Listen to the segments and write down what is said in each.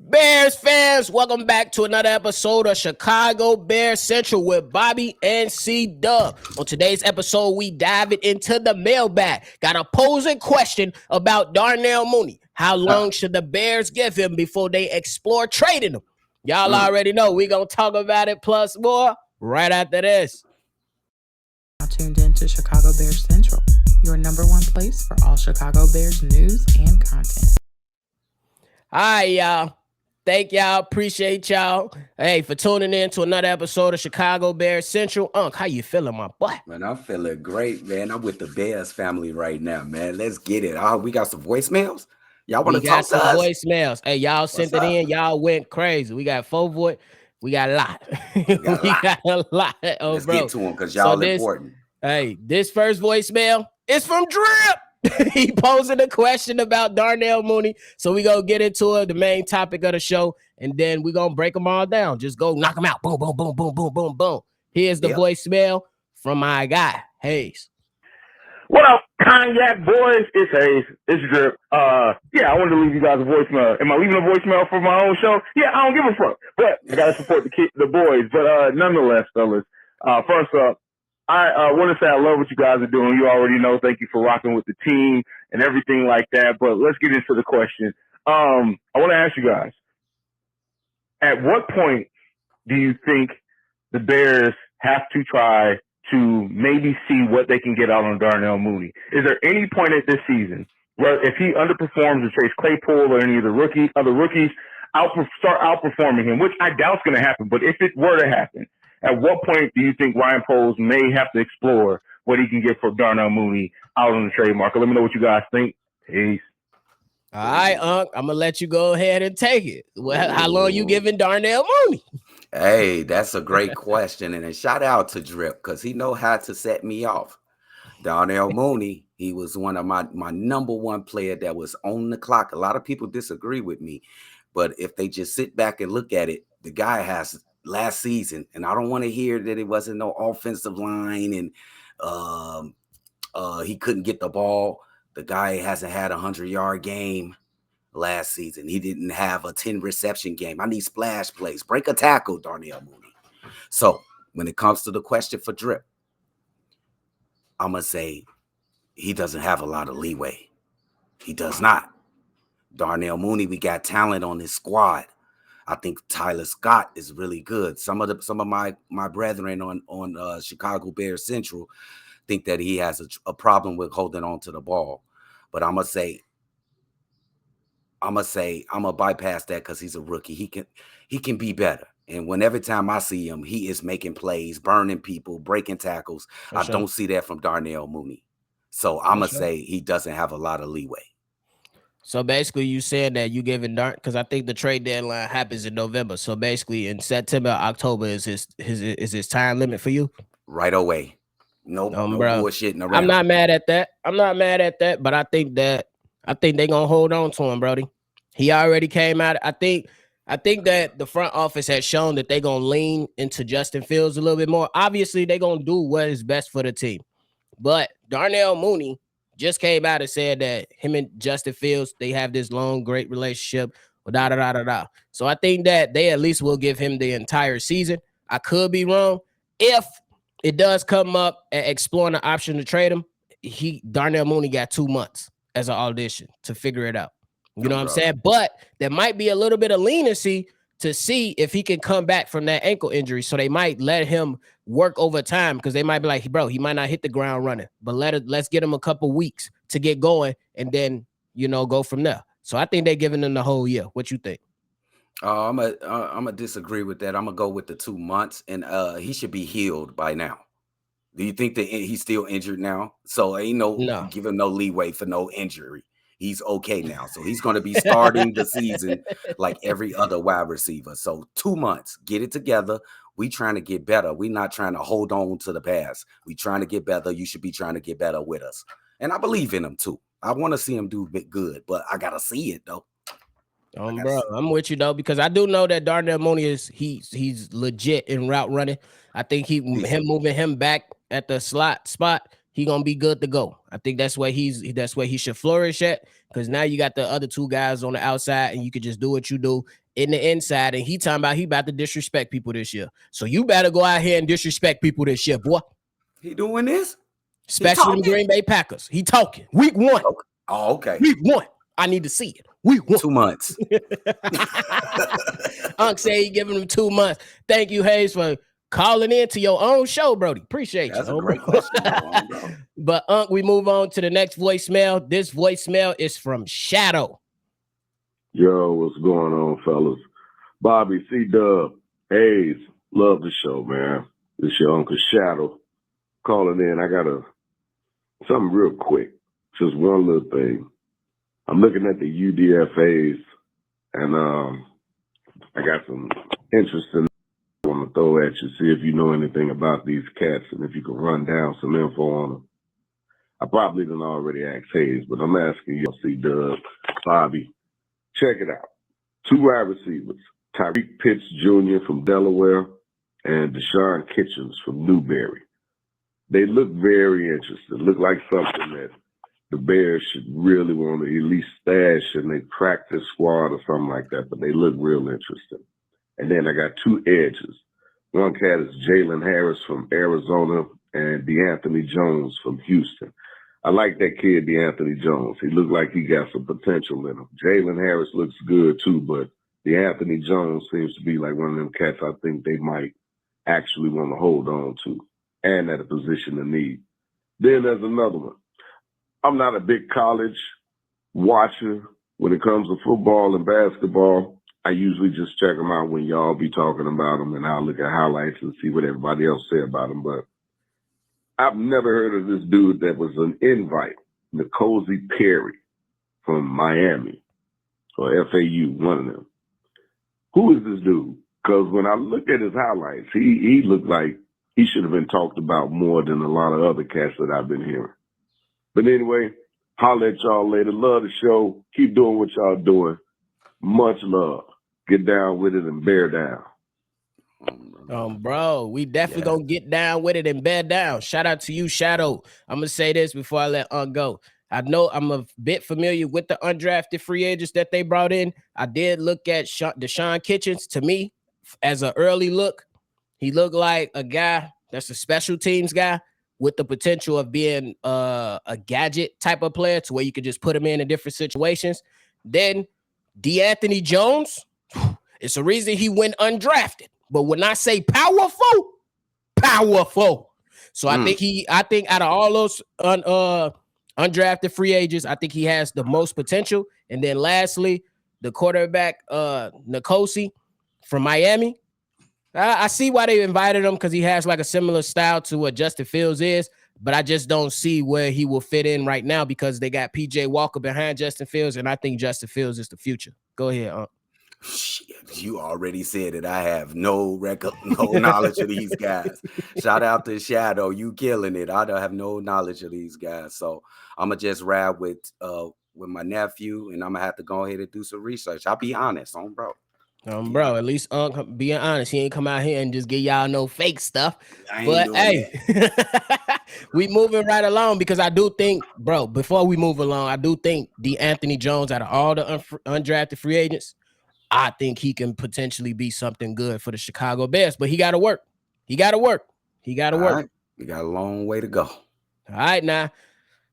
Bears fans, welcome back to another episode of Chicago Bears Central with Bobby and C-Dub. On today's episode, we dive into the mailbag. Got a posing question about Darnell Mooney. How long should the Bears give him before they explore trading him? Y'all already know we gonna talk about it plus more right after this. Tuned in to Chicago Bears Central, your number one place for all Chicago Bears news and content. Hi, y'all. Thank y'all. Appreciate y'all. Hey, for tuning in to another episode of Chicago Bears Central. Unc, how you feeling, my boy? Man, I'm feeling great, man. I'm with the Bears family right now, man. Let's get it. Oh, we got some voicemails. Y'all want to talk to us? Voicemails. Hey, y'all sent it in. Y'all went crazy. We got 4 voice. We got a lot. We got a lot. Oh, let's bro. get to them because y'all important. Hey, this first voicemail is from Drip. He posing a question about Darnell Mooney. So we gonna get into it, the main topic of the show, and then we gonna break them all down. Just go knock them out. Boom, boom, boom, boom, boom, boom, boom. Here's the voicemail from my guy, Hayes. What up, Cognac boys? It's Hayes. It's Drip. Yeah, I wanted to leave you guys a voicemail. Am I leaving a voicemail for my own show? Yeah, I don't give a fuck. But I gotta support the boys. But nonetheless, fellas, first up, I want to say I love what you guys are doing. You already know. Thank you for rocking with the team and everything like that. But let's get into the question. I want to ask you guys, at what point do you think the Bears have to try to maybe see what they can get out on Darnell Mooney? Is there any point at this season where if he underperforms or Chase Claypool or any of the other rookies start outperforming him, which I doubt is going to happen, but if it were to happen, at what point do you think Ryan Poles may have to explore what he can get for Darnell Mooney out on the trade market? Let me know what you guys think. Peace. All right, Unc, I'm going to let you go ahead and take it. Well, how long you giving Darnell Mooney? Hey, that's a great question. And a shout out to Drip because he know how to set me off. Darnell Mooney, he was one of my number one player that was on the clock. A lot of people disagree with me, but if they just sit back and look at it, the guy has last season, and I don't want to hear that it wasn't no offensive line and he couldn't get the ball. The guy hasn't had 100-yard game last season. He didn't have a 10 reception game. I need splash plays. Break a tackle, Darnell Mooney. So when it comes to the question for Drip, I'm going to say he doesn't have a lot of leeway. He does not. Darnell Mooney, we got talent on his squad. I think Tyler Scott is really good. Some of my brethren on Chicago Bears Central think that he has a problem with holding on to the ball. But I'm gonna bypass that because he's a rookie. He can be better. And every time I see him, he is making plays, burning people, breaking tackles. I don't see that from Darnell Mooney. So I'm gonna say he doesn't have a lot of leeway. So basically, you said that you giving because I think the trade deadline happens in November. So basically, in September, October is his time limit for you. Right away, no bullshitting around. I'm not mad at that. But I think they're gonna hold on to him, Brody. He already came out. I think that the front office has shown that they're gonna lean into Justin Fields a little bit more. Obviously, they're gonna do what is best for the team. But Darnell Mooney just came out and said that him and Justin Fields, they have this long, great relationship. So I think that they at least will give him the entire season. I could be wrong. If it does come up and exploring the option to trade him, Darnell Mooney got 2 months as an audition to figure it out. You know what I'm saying? But there might be a little bit of leniency to see if he can come back from that ankle injury. So they might let him work over time because they might be like, bro, he might not hit the ground running, but let's get him a couple weeks to get going and then, go from there. So I think they're giving him the whole year. What you think? I'm gonna disagree with that. I'm gonna go with the 2 months, and he should be healed by now. Do you think that he's still injured now? So ain't give him no leeway for no injury. He's okay now. So he's going to be starting the season like every other wide receiver. So 2 months, get it together. We trying to get better. We not trying to hold on to the past. We trying to get better. You should be trying to get better with us. And I believe in him too. I want to see him do good, but I got to see it though. Bro, I'm with you though, because I do know that Darnell Mooney he's legit in route running. I think moving him back at the slot spot, he gonna be good to go. I think that's where he should flourish at. because now you got the other two guys on the outside, and you could just do what you do in the inside. And he talking about he about to disrespect people this year. So you better go out here and disrespect people this year, boy. He doing this? Especially the Green Bay Packers. He talking. Week 1. Oh, okay. Week 1. I need to see it. Week 1. 2 months. Unc say he giving him 2 months. Thank you, Hayes, for calling in to your own show, Brody. Appreciate That's you. That's a great question, bro. But Unc, we move on to the next voicemail. This voicemail is from Shadow. Yo, what's going on, fellas? Bobby, C-Dub, Hayes, love the show, man. This your Uncle Shadow calling in. I got something real quick, just one little thing. I'm looking at the UDFAs, and I got some interesting I want to throw at you, see if you know anything about these cats and if you can run down some info on them. I probably didn't already ask Hayes, but I'm asking you, C-Dub, Bobby. Check it out. 2 wide receivers, Tyreek Pitts Jr. from Delaware and Deshaun Kitchens from Newberry. They look very interesting. Look like something that the Bears should really want to at least stash in their practice squad or something like that, but they look real interesting. And then I got 2 edges. One cat is Jalen Harris from Arizona and DeAnthony Jones from Houston. I like that kid, DeAnthony Jones. He looked like he got some potential in him. Jalen Harris looks good too, but DeAnthony Jones seems to be like one of them cats I think they might actually want to hold on to and at a position of need. Then there's another one. I'm not a big college watcher when it comes to football and basketball. I usually just check them out when y'all be talking about them, and I'll look at highlights and see what everybody else say about them. But I've never heard of this dude that was an invite, N'Kosi Perry from Miami or FAU, one of them. Who is this dude? Because when I look at his highlights, he looked like he should have been talked about more than a lot of other cats that I've been hearing. But anyway, holler at y'all later. Love the show. Keep doing what y'all doing. Much love. Get down with it and bear down. Bro, we definitely gonna get down with it and bed down. Shout out to you, Shadow. I'm gonna say this before I let go. I know I'm a bit familiar with the undrafted free agents that they brought in. I did look at Deshaun Kitchens. To me, as an early look, he looked like a guy that's a special teams guy with the potential of being a gadget type of player to where you could just put him in different situations. Then DeAnthony Jones, it's a reason he went undrafted. But when I say powerful. So I think out of all those undrafted free agents, I think he has the most potential. And then lastly, the quarterback, N'Kosi from Miami. I see why they invited him because he has like a similar style to what Justin Fields is, but I just don't see where he will fit in right now because they got PJ Walker behind Justin Fields, and I think Justin Fields is the future. Go ahead, Shit, you already said it. I have no knowledge of these guys. Shout out to Shadow, you killing it. I don't have no knowledge of these guys, so I'm gonna just ride with my nephew, and I'm gonna have to go ahead and do some research. I'll be honest, bro. Bro, at least being honest, he ain't come out here and just get y'all no fake stuff. But hey, we moving right along because I do think, bro, before we move along, I do think DeAnthony Jones, out of all the undrafted free agents, I think he can potentially be something good for the Chicago Bears, but he got to work. He got to work. We got a long way to go. All right, now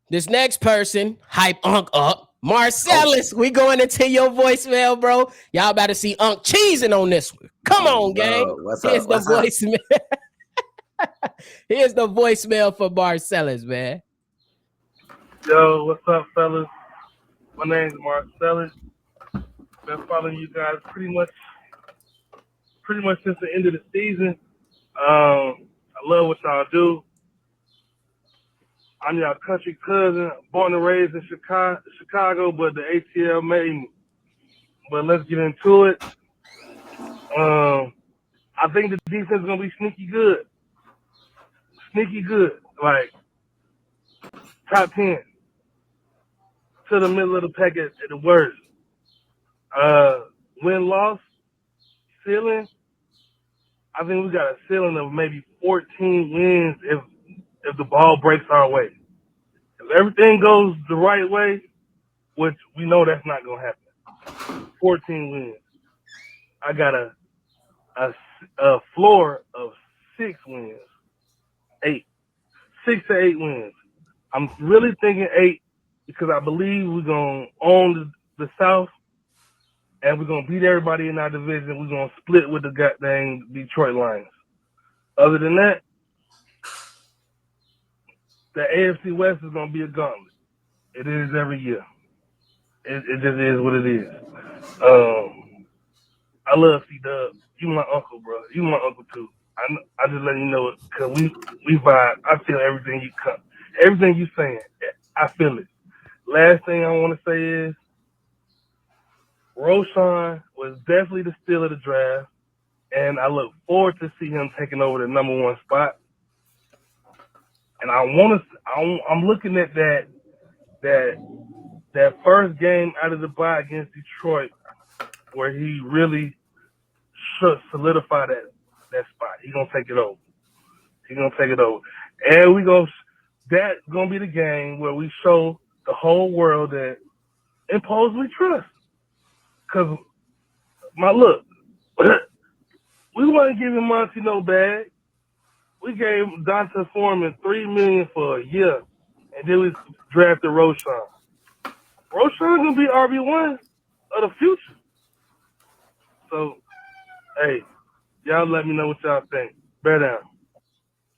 this next person, hype Unc up. Marcellus, we going into your voicemail, bro. Y'all about to see Unc cheesing on this one. Come on, gang. Here's the voicemail. Here's the voicemail for Marcellus, man. Yo, what's up, fellas? My name's Marcellus. Been following you guys pretty much since the end of the season. I love what y'all do. I'm your country cousin, born and raised in Chicago, but the ATL made me. But let's get into it. I think the defense is going to be sneaky good. Like top 10 to the middle of the pack at the worst. Win-loss ceiling, I think we got a ceiling of maybe 14 wins if the ball breaks our way. If everything goes the right way, which we know that's not gonna happen. 14 wins. I got a floor of 6 wins. 6 to 8 wins. I'm really thinking 8 because I believe we're gonna own the South and we're gonna beat everybody in our division. We're gonna split with the goddamn Detroit Lions. Other than that, the AFC West is gonna be a gauntlet. It is every year. It just is what it is. I love C-Dub. You my uncle, bro. You my uncle too. I just let you know it because we vibe. I feel everything you saying. I feel it. Last thing I want to say is Roshan was definitely the steal of the draft, and I look forward to see him taking over the number 1 spot. And I'm looking at that first game out of the bye against Detroit, where he really should solidify that spot. He's gonna take it over. And that's gonna be the game where we show the whole world that Impose we trust. Cause look, we wasn't giving Monty no bag. We gave Dante Foreman $3 million for a year, and then we drafted Roshan. Roshan gonna be RB1 of the future. So, hey, y'all let me know what y'all think. Bear down.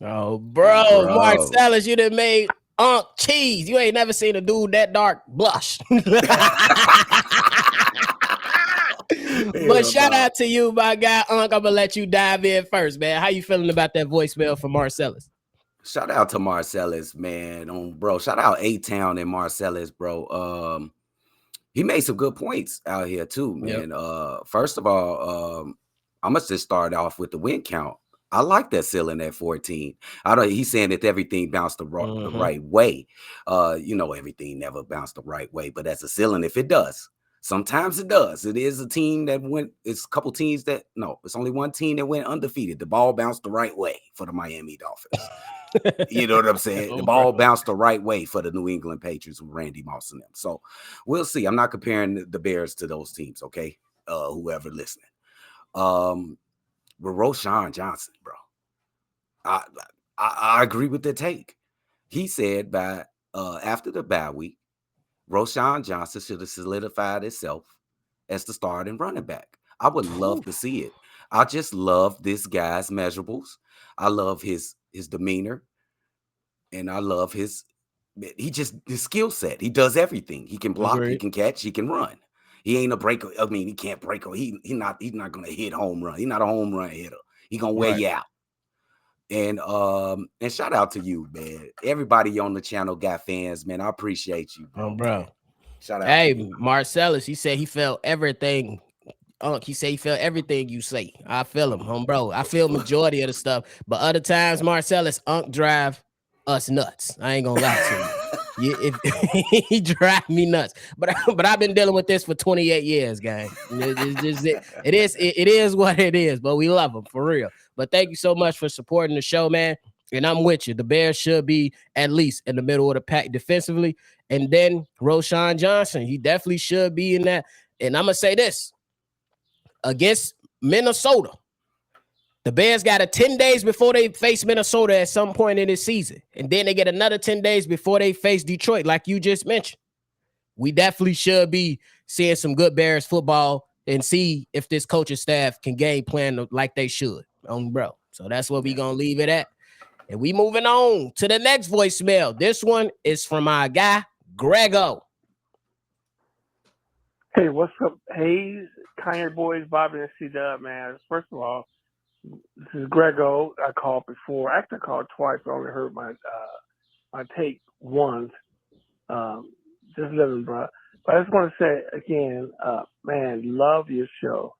Oh, bro, Marcellus, you done made Unc cheese. You ain't never seen a dude that dark blush. But shout out to you, my guy, Unc. I'm gonna let you dive in first, man. How you feeling about that voicemail from Marcellus? Shout out to Marcellus, man. Bro, shout out A-Town and Marcellus, bro. He made some good points out here too, man. Yep. First of all, I must just start off with the win count. I like that ceiling at 14. He's saying that everything bounced the right way. Everything never bounced the right way, but that's a ceiling if it does. Sometimes it does. It is a team that it's a couple teams it's only one team that went undefeated. The ball bounced the right way for the Miami Dolphins. You know what I'm saying? The ball bounced the right way for the New England Patriots with Randy Moss and them. So we'll see. I'm not comparing the Bears to those teams, okay? Whoever listening. With Roshan Johnson, bro. I agree with the take. He said after the bye week, Roshan Johnson should have solidified itself as the starting running back. I would love to see it. I just love this guy's measurables. I love his demeanor, and I love his skill set. He does everything. He can block, he can catch, he can run. He ain't a breaker. I mean, he can't break. He's not gonna hit home run. He's not a home run hitter. He gonna wear you out. And shout out to you, man. Everybody on the channel got fans, man. I appreciate you, bro. Shout out. Hey, Marcellus, he said he felt everything. He said he felt everything you say. I feel him, bro. I feel majority of the stuff, but other times, Marcellus, drive us nuts. I ain't gonna lie to you. He drive me nuts, but I've been dealing with this for 28 years, gang. It is what it is, but we love him for real. But thank you so much for supporting the show, man. And I'm with you. The Bears should be at least in the middle of the pack defensively. And then Roshan Johnson, he definitely should be in that. And I'm gonna say this against Minnesota. The Bears got 10 days before they face Minnesota at some point in this season. And then they get another 10 days before they face Detroit, like you just mentioned. We definitely should be seeing some good Bears football and see if this coaching staff can game plan like they should. Bro. So that's what we going to leave it at. And we moving on to the next voicemail. This one is from our guy, Grego. Hey, what's up, Hayes, Kanye Boys, Bobby, and C-Dub, man? First of all, this is Grego. I called before. Actually, I called twice. I only heard my take once. Just living, bro. But I just want to say again, man, love your show.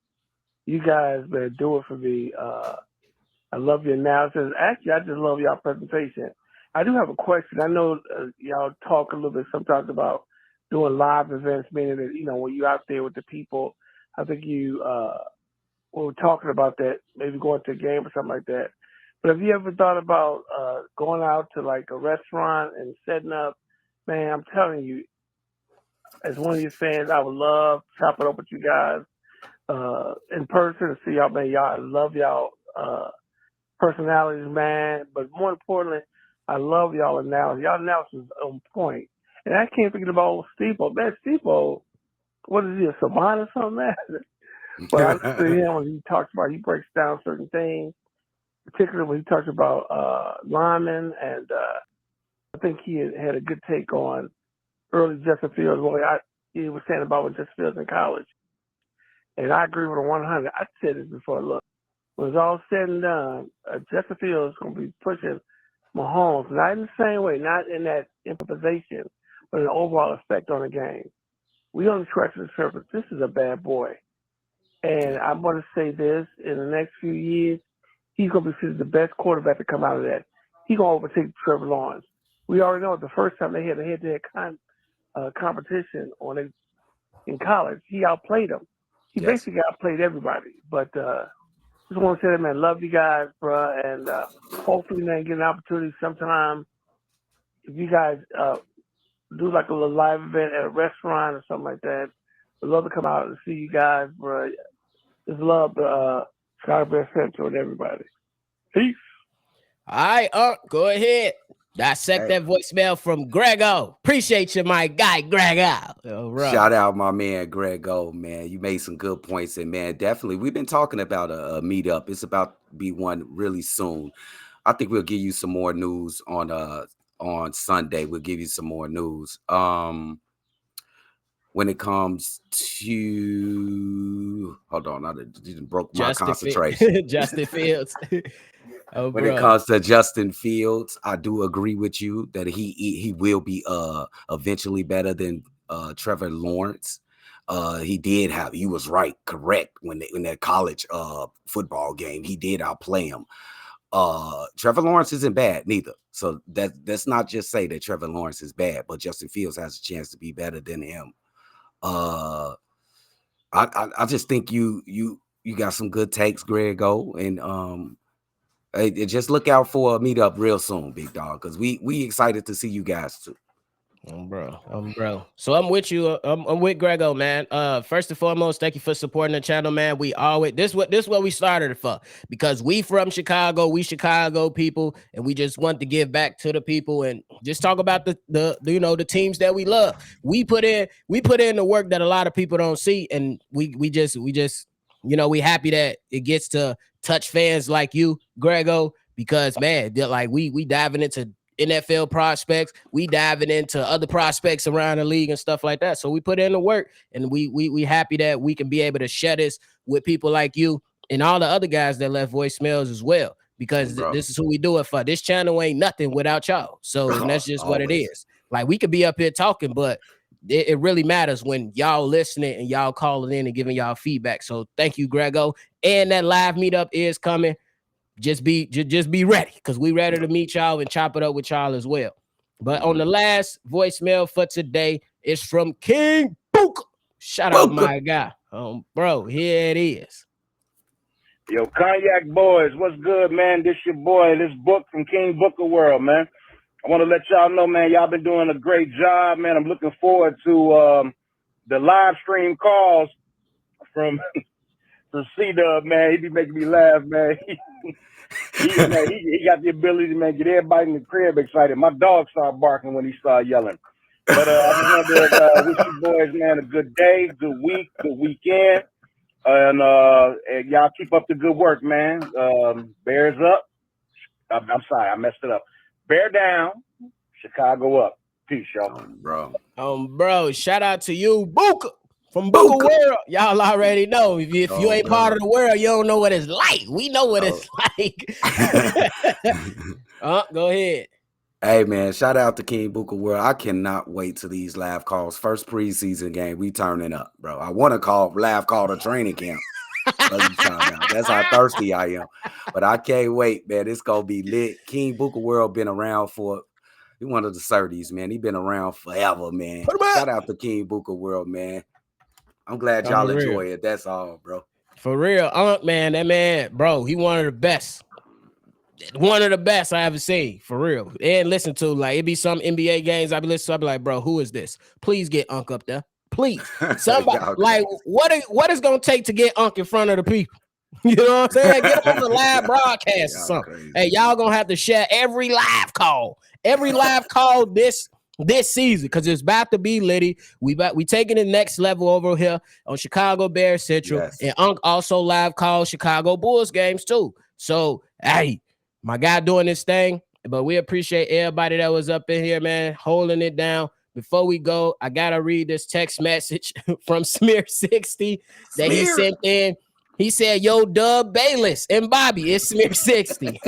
You guys better do it for me. I love your analysis. Actually, I just love y'all presentation. I do have a question. I know y'all talk a little bit sometimes about doing live events, meaning that, when you're out there with the people. I think you were talking about that, maybe going to a game or something like that. But have you ever thought about going out to like a restaurant and setting up? Man, I'm telling you, as one of your fans, I would love to chop it up with you guys in person to see y'all, man. Y'all, I love y'all personalities, man. But more importantly, I love y'all analysis. Y'all analysis is on point. And I can't forget about old Steeple. Man, Steeple, what is he, a savant or something, man? But I listen to him when he talks about, he breaks down certain things, particularly when he talks about Lyman, and I think he had a good take on early Justin Fields. Well, he was saying about when Justin Fields in college. And I agree with him 100. I said this before. Look, when it's all said and done, Justin Fields is going to be pushing Mahomes, not in the same way, not in that improvisation, but an overall effect on the game. We only scratch the surface. This is a bad boy. And I'm going to say this, in the next few years, he's going to be considered the best quarterback to come out of that. He's going to overtake Trevor Lawrence. We already know the first time they had a head-to-head competition in college, he outplayed him. He basically outplayed everybody. But just want to say that, man, love you guys, bro. And hopefully, man, get an opportunity sometime. If you guys do like a little live event at a restaurant or something like that, we'd love to come out and see you guys, bro. Just love the Chicago Bears Central and everybody. Peace. All right, go ahead. Dissect that voicemail from Grego. Appreciate you, my guy, Grego. Right. Shout out my man, Grego, man. You made some good points. And, man, definitely, we've been talking about a meetup. It's about to be one really soon. I think we'll give you some more news on Sunday. We'll give you some more news. When it comes to, hold on, I just broke my concentration. Justin Fields. When it comes to Justin Fields, I do agree with you that he will be eventually better than Trevor Lawrence. He was correct when in that college football game, he did outplay him. Trevor Lawrence isn't bad neither. So that's not just say that Trevor Lawrence is bad, but Justin Fields has a chance to be better than him. I just think you got some good takes, Grego, and just look out for a meetup real soon, big dog, because we excited to see you guys too. Bro. So I'm with you. I'm with Grego, man. First and foremost, thank you for supporting the channel, man. We always this what we started it for, because we from Chicago, we Chicago people, and we just want to give back to the people and just talk about the teams that we love. We put in the work that a lot of people don't see, and we just we happy that it gets to touch fans like you, Grego, because man, like we diving into NFL prospects, we diving into other prospects around the league and stuff like that. So we put in the work, and we happy that we can be able to share this with people like you and all the other guys that left voicemails as well, because this is who we do it for. This channel ain't nothing without y'all. So and that's just what it is. Like, we could be up here talking, but it really matters when y'all listening and y'all calling in and giving y'all feedback. So thank you, Grego. And that live meetup is coming. Just be ready, because we ready to meet y'all and chop it up with y'all as well. But on the last voicemail for today, it's from King Book. Shout out my guy. Bro, here it is. Yo, Cognac Boys, what's good, man? This your boy, this Book from King Booker World, man. I want to let y'all know, man, y'all been doing a great job, man. I'm looking forward to the live stream calls from C-Dub, man. He be making me laugh, man. He got the ability to get everybody in the crib excited. My dog started barking when he started yelling. But I just wanted to wish you boys, man, a good day, good week, good weekend. And y'all keep up the good work, man. Bears up. I'm sorry, I messed it up. Bear down, Chicago up. Peace, y'all. Bro, shout out to you, Booker. From Booker World, y'all already know. If you ain't part of the world, you don't know what it's like. We know what it's like. Go ahead. Hey, man, shout out to King Booker World. I cannot wait to these live calls. First preseason game, we turning up, bro. I want to live call the training camp. That's how thirsty I am. But I can't wait, man. It's going to be lit. King Booker World been around he's one of the 30s, man. He been around forever, man. Shout out to King Booker World, man. I'm glad y'all enjoy it. That's all, bro. For real. Man, that man, bro, he one of the best. one of the best I ever seen, for real. And listen to, like, it be some NBA games I be listening to, I be like, bro, who is this? Please get Unc up there. Please. Somebody, like, what is going to take to get Unc in front of the people? You know what I'm saying? Get on the live broadcast or something. Crazy. Hey, y'all going to have to share every live call this season, because it's about to be litty. We taking the next level over here on Chicago Bears Central. Yes. And Unc also live calls Chicago Bulls games too. So, hey, my guy doing this thing, but we appreciate everybody that was up in here, man, holding it down. Before we go, I got to read this text message from Smear60 that he sent in. He said, yo, Dub, Bayless, and Bobby, it's Smear60.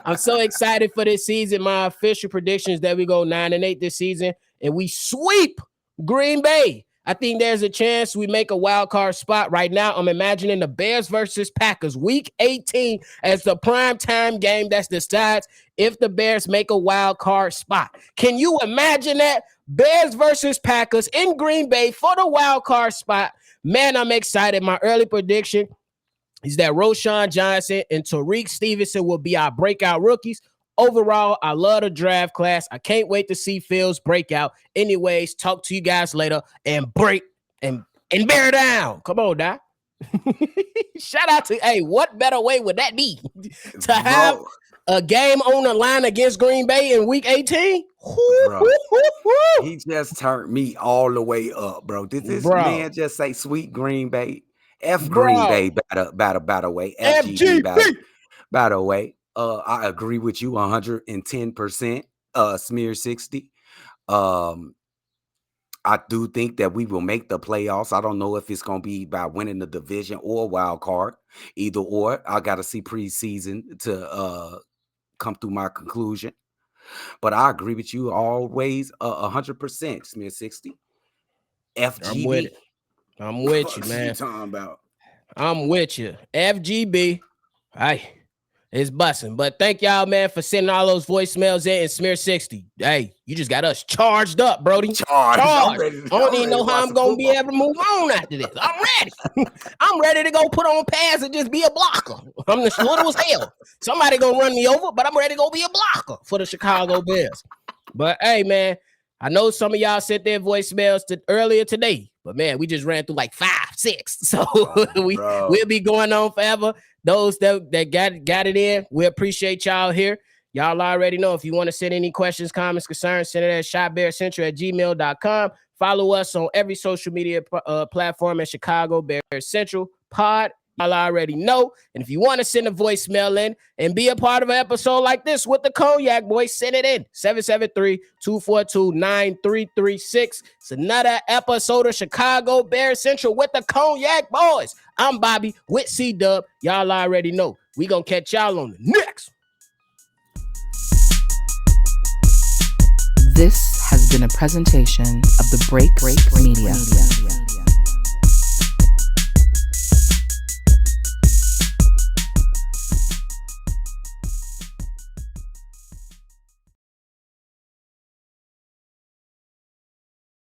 I'm so excited for this season. My official prediction is that we go 9-8 this season, and we sweep Green Bay. I think there's a chance we make a wild card spot. Right now, I'm imagining the Bears versus Packers week 18 as the primetime game that decides if the Bears make a wild card spot. Can you imagine that? Bears versus Packers in Green Bay for the wild card spot. Man, I'm excited. My early prediction is that Roschon Johnson and Tariq Stevenson will be our breakout rookies. Overall, I love the draft class. I can't wait to see Fields break out. Anyways, talk to you guys later and break and bear down. Come on, Doc. Shout out to, hey, what better way would that be to have a game on the line against Green Bay in week 18? He just turned me all the way up, bro. Did this man just say sweet Green Bay? Green Bay, by the way. FGB, by the way. I agree with you 110%, Smear60. I do think that we will make the playoffs. I don't know if it's going to be by winning the division or wild card, either or. I got to see preseason to come through my conclusion. But I agree with you always 100%, Smear60. FGB. I'm with you, man. What you talking about? I'm with you. FGB. Hey. It's busting. But thank y'all, man, for sending all those voicemails in and Smear60. Hey, you just got us charged up, Brody. Charged. I don't even know how I'm going to be able to move on after this. I'm ready. I'm ready to go put on pads and just be a blocker. I'm the little as hell. Somebody going to run me over, but I'm ready to go be a blocker for the Chicago Bears. But, hey, man, I know some of y'all sent their voicemails earlier today, but, man, we just ran through like 5, 6. So we'll be going on forever. Those that got it in, we appreciate y'all here. Y'all already know if you want to send any questions, comments, concerns, send it at shotbearcentral@gmail.com. Follow us on every social media platform at Chicago Bears Central Pod. Y'all already know. And if you want to send a voicemail in and be a part of an episode like this with the Cognac Boys, send it in. 773-242-9336. It's another episode of Chicago Bears Central with the Cognac Boys. I'm Bobby with C-Dub. Y'all already know. We gonna catch y'all on the next. This has been a presentation of the Break Media.